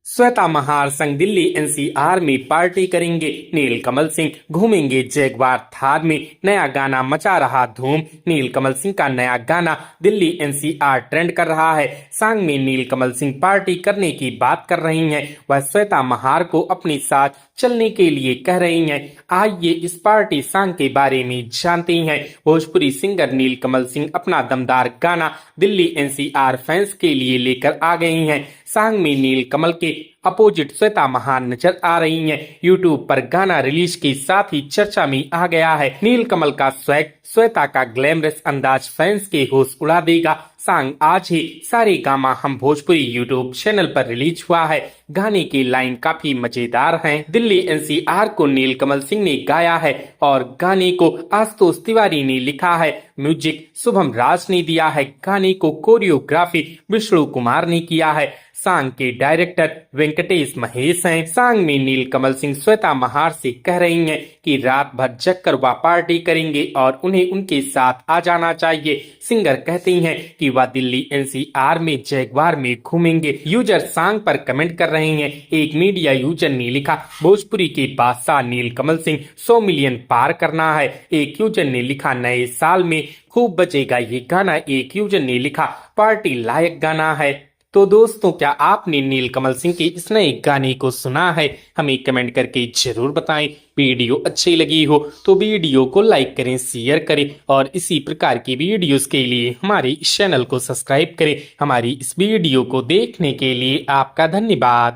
श्वेता महार संग दिल्ली एनसीआर में पार्टी करेंगे नीलकमल सिंह, घूमेंगे जैगवार थार में। नया गाना मचा रहा धूम। नीलकमल सिंह का नया गाना दिल्ली एनसीआर ट्रेंड कर रहा है। सांग में नीलकमल सिंह पार्टी करने की बात कर रही हैं। वह श्वेता महार को अपने साथ चलने के लिए कह रही हैं। आइए इस पार्टी सांग के बारे में जानते हैं। भोजपुरी सिंगर नीलकमल सिंह अपना दमदार गाना दिल्ली एनसीआर फैंस के लिए लेकर आ गए हैं। सांग में नीलकमल के अपोजिट श्वेता महार नजर आ रही हैं। यूट्यूब पर गाना रिलीज के साथ ही चर्चा में आ गया है। नीलकमल का स्वैग, श्वेता का ग्लैमरस अंदाज फैंस के होश उड़ा देगा। सांग आज ही सारेगामा हम भोजपुरी यूट्यूब चैनल पर रिलीज हुआ है। गाने की लाइन काफी मजेदार हैं। दिल्ली एनसीआर को नीलकमल सिंह ने गाया है और गाने को आशुतोष तिवारी ने लिखा है। म्यूजिक शुभम राज ने दिया है। गाने को कोरियोग्राफी विष्णु कुमार ने किया है। सांग के डायरेक्टर वेंकटेश महेश हैं। सांग में नीलकमल सिंह श्वेता महार से कह रही हैं कि रात भर जग कर वह पार्टी करेंगे और उन्हें उनके साथ आ जाना चाहिए। सिंगर कहती हैं कि वह दिल्ली एनसीआर में जैगवार में घूमेंगे। यूजर सांग पर कमेंट कर रहे हैं। एक मीडिया यूजर ने लिखा, भोजपुरी के बादशाह नीलकमल सिंह 100 मिलियन पार करना है। एक यूजर ने लिखा, नए साल में खूब बजेगा ये गाना। एक यूजर ने लिखा, पार्टी लायक गाना है। तो दोस्तों, क्या आपने नीलकमल सिंह के इस नए गाने को सुना है? हमें कमेंट करके जरूर बताएं। वीडियो अच्छी लगी हो तो वीडियो को लाइक करें, शेयर करें और इसी प्रकार की वीडियोस के लिए हमारे इस चैनल को सब्सक्राइब करें। हमारी इस वीडियो को देखने के लिए आपका धन्यवाद।